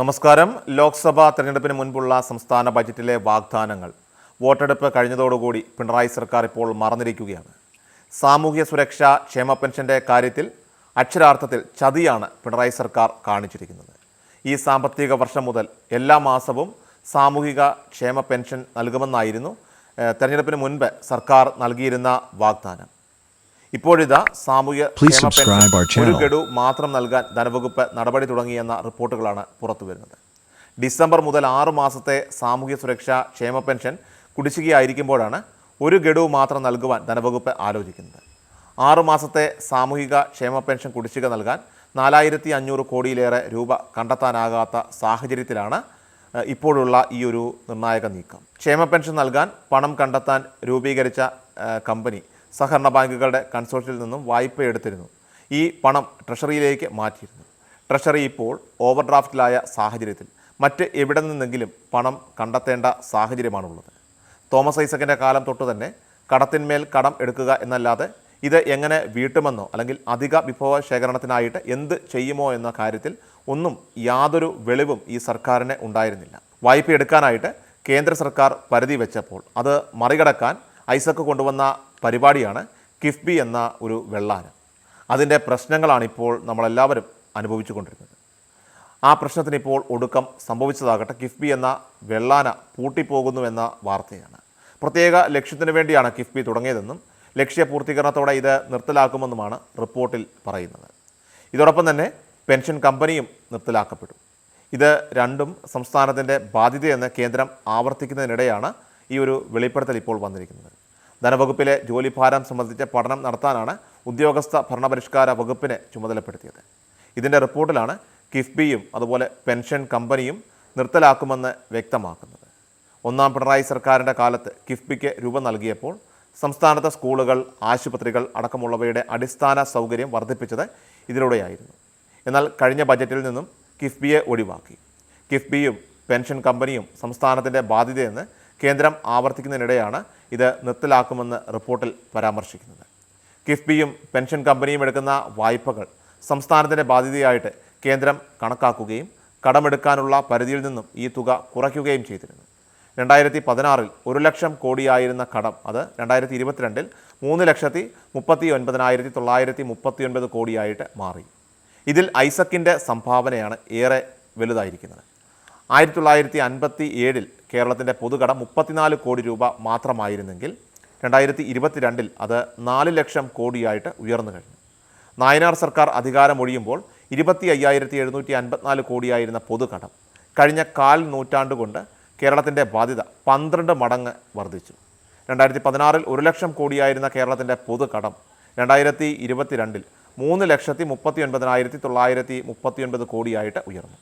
നമസ്കാരം. ലോക്സഭാ തെരഞ്ഞെടുപ്പിന് മുൻപുള്ള സംസ്ഥാന ബജറ്റിലെ വാഗ്ദാനങ്ങൾ വോട്ടെടുപ്പ് കഴിഞ്ഞതോടുകൂടി പിണറായി സർക്കാർ ഇപ്പോൾ മറന്നിരിക്കുകയാണ്. സാമൂഹ്യ സുരക്ഷാ ക്ഷേമ പെൻഷൻ്റെ കാര്യത്തിൽ അക്ഷരാർത്ഥത്തിൽ ചതിയാണ് പിണറായി സർക്കാർ കാണിച്ചിരിക്കുന്നത്. ഈ സാമ്പത്തിക വർഷം മുതൽ എല്ലാ മാസവും സാമൂഹിക ക്ഷേമ പെൻഷൻ നൽകുമെന്നായിരുന്നു തെരഞ്ഞെടുപ്പിന് മുൻപ് സർക്കാർ നൽകിയിരുന്ന വാഗ്ദാനം. ഇപ്പോഴിതാ സാമൂഹ്യ ക്ഷേമ പെൻഷൻ ഒരു ഗഡു മാത്രം നൽകാൻ ധനവകുപ്പ് നടപടി തുടങ്ങിയെന്ന റിപ്പോർട്ടുകളാണ് പുറത്തുവരുന്നത്. ഡിസംബർ മുതൽ 6 മാസത്തെ സാമൂഹ്യ സുരക്ഷാ ക്ഷേമ പെൻഷൻ കുടിശ്ശികയായിരിക്കുമ്പോഴാണ് ഒരു ഗഡു മാത്രം നൽകുവാൻ ധനവകുപ്പ് ആലോചിക്കുന്നത്. 6 മാസത്തെ സാമൂഹിക ക്ഷേമ പെൻഷൻ കുടിശ്ശിക നൽകാൻ 4500 കോടിയിലേറെ രൂപ കണ്ടെത്താനാകാത്ത സാഹചര്യത്തിലാണ് ഇപ്പോഴുള്ള ഈ ഒരു നിർണായക നീക്കം. ക്ഷേമ പെൻഷൻ നൽകാൻ പണം കണ്ടെത്താൻ രൂപീകരിച്ച കമ്പനി സഹകരണ ബാങ്കുകളുടെ കൺസോർഷ്യത്തിൽ നിന്നും വായ്പ എടുത്തിരുന്നു. ഈ പണം ട്രഷറിയിലേക്ക് മാറ്റിയിരുന്നു. ട്രഷറി ഇപ്പോൾ ഓവർഡ്രാഫ്റ്റിലായ സാഹചര്യത്തിൽ മറ്റ് എവിടെ നിന്നെങ്കിലും പണം കണ്ടെത്തേണ്ട സാഹചര്യമാണുള്ളത്. തോമസ് ഐസക്കിൻ്റെ കാലം തൊട്ട് തന്നെ കടത്തിന്മേൽ കടം എടുക്കുക എന്നല്ലാതെ ഇത് എങ്ങനെ വീട്ടുമെന്നോ അല്ലെങ്കിൽ അധിക വിഭവ ശേഖരണത്തിനായിട്ട് എന്ത് ചെയ്യുമോ എന്ന കാര്യത്തിൽ ഒന്നും യാതൊരു വെളിവും ഈ സർക്കാരിന് ഉണ്ടായിരുന്നില്ല. വായ്പ എടുക്കാനായിട്ട് കേന്ദ്ര സർക്കാർ പരിധി വെച്ചപ്പോൾ അത് മറികടക്കാൻ ഐസക്ക് കൊണ്ടുവന്ന പരിപാടിയാണ് കിഫ്ബി എന്ന ഒരു വെള്ളാനം. അതിൻ്റെ പ്രശ്നങ്ങളാണിപ്പോൾ നമ്മളെല്ലാവരും അനുഭവിച്ചു കൊണ്ടിരുന്നത്. ആ പ്രശ്നത്തിന് ഇപ്പോൾ ഒടുക്കം സംഭവിച്ചതാകട്ടെ കിഫ്ബി എന്ന വെള്ളാന പൂട്ടിപ്പോകുന്നുവെന്ന വാർത്തയാണ്. പ്രത്യേക ലക്ഷ്യത്തിന് വേണ്ടിയാണ് കിഫ്ബി തുടങ്ങിയതെന്നും ലക്ഷ്യപൂർത്തീകരണത്തോടെ ഇത് നിർത്തലാക്കുമെന്നുമാണ് റിപ്പോർട്ടിൽ പറയുന്നത്. ഇതോടൊപ്പം തന്നെ പെൻഷൻ കമ്പനിയും നിർത്തലാക്കപ്പെടും. ഇത് രണ്ടും സംസ്ഥാനത്തിൻ്റെ ബാധ്യതയെന്ന് കേന്ദ്രം ആവർത്തിക്കുന്നതിനിടെയാണ് ഈ ഒരു വെളിപ്പെടുത്തൽ ഇപ്പോൾ വന്നിരിക്കുന്നത്. ധനവകുപ്പിലെ ജോലിഭാരം സംബന്ധിച്ച പഠനം നടത്താനാണ് ഉദ്യോഗസ്ഥ ഭരണപരിഷ്കാര വകുപ്പിനെ ചുമതലപ്പെടുത്തിയത്. ഇതിൻ്റെ റിപ്പോർട്ടിലാണ് കിഫ്ബിയും അതുപോലെ പെൻഷൻ കമ്പനിയും നിർത്തലാക്കുമെന്ന് വ്യക്തമാക്കുന്നത്. ഒന്നാം പിണറായി സർക്കാരിൻ്റെ കാലത്ത് കിഫ്ബിക്ക് രൂപം നൽകിയപ്പോൾ സംസ്ഥാനത്തെ സ്കൂളുകൾ, ആശുപത്രികൾ അടക്കമുള്ളവയുടെ അടിസ്ഥാന സൗകര്യം വർദ്ധിപ്പിച്ചത് ഇതിലൂടെയായിരുന്നു. എന്നാൽ കഴിഞ്ഞ ബജറ്റിൽ നിന്നും കിഫ്ബിയെ ഒഴിവാക്കി. കിഫ്ബിയും പെൻഷൻ കമ്പനിയും സംസ്ഥാനത്തിൻ്റെ ബാധ്യതയെന്ന് കേന്ദ്രം ആവർത്തിക്കുന്നതിനിടെയാണ് ഇത് നിർത്തലാക്കുമെന്ന് റിപ്പോർട്ടിൽ പരാമർശിക്കുന്നത്. കിഫ്ബിയും പെൻഷൻ കമ്പനിയും എടുക്കുന്ന വായ്പകൾ സംസ്ഥാനത്തിൻ്റെ ബാധ്യതയായിട്ട് കേന്ദ്രം കണക്കാക്കുകയും കടമെടുക്കാനുള്ള പരിധിയിൽ നിന്നും ഈ തുക കുറയ്ക്കുകയും ചെയ്തിരുന്നു. 2016 1 ലക്ഷം കോടിയായിരുന്ന കടം അത് 2022 3,39,939 കോടിയായിട്ട് മാറി. ഇതിൽ ഐസക്കിൻ്റെ സംഭാവനയാണ് ഏറെ വലുതായിരിക്കുന്നത്. 1957 കേരളത്തിൻ്റെ പൊതുകടം 34 കോടി രൂപ മാത്രമായിരുന്നെങ്കിൽ 2022 അത് 4 ലക്ഷം കോടിയായിട്ട് ഉയർന്നു കഴിഞ്ഞു. നായനാർ സർക്കാർ അധികാരമൊഴിയുമ്പോൾ 25,754 കോടിയായിരുന്ന പൊതുകടം കഴിഞ്ഞ 1/4 നൂറ്റാണ്ട് കൊണ്ട് കേരളത്തിൻ്റെ ബാധ്യത 12 മടങ്ങ് വർദ്ധിച്ചു. 2016 1 ലക്ഷം കോടിയായിരുന്ന കേരളത്തിൻ്റെ പൊതുകടം 2022 3,39,939 കോടിയായിട്ട് ഉയർന്നു.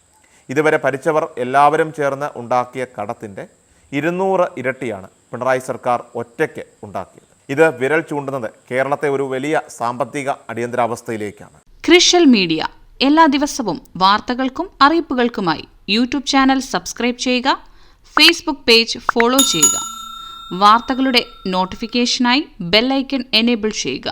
ഇതുവരെ ഭരിച്ചവർ എല്ലാവരും ചേർന്ന് ഉണ്ടാക്കിയ കടത്തിൻ്റെ 200 ഇരട്ടിയാണ് പിണറായി സർക്കാർ ഒറ്റയ്ക്ക് ഉണ്ടാക്കിയത്. ഇത് വിരൽ ചൂണ്ടുന്നത് കേരളത്തെ ഒരു വലിയ സാമ്പത്തിക അടിയന്തരാവസ്ഥയിലേക്കാണ്. ക്രിഷ്യൽ മീഡിയ എല്ലാ ദിവസവും വാർത്തകൾക്കും അറിയിപ്പുകൾക്കുമായി യൂട്യൂബ് ചാനൽ സബ്സ്ക്രൈബ് ചെയ്യുക, ഫേസ്ബുക്ക് പേജ് ഫോളോ ചെയ്യുക. വാർത്തകളുടെ നോട്ടിഫിക്കേഷനായി ബെൽ ഐക്കൺ എനേബിൾ ചെയ്യുക.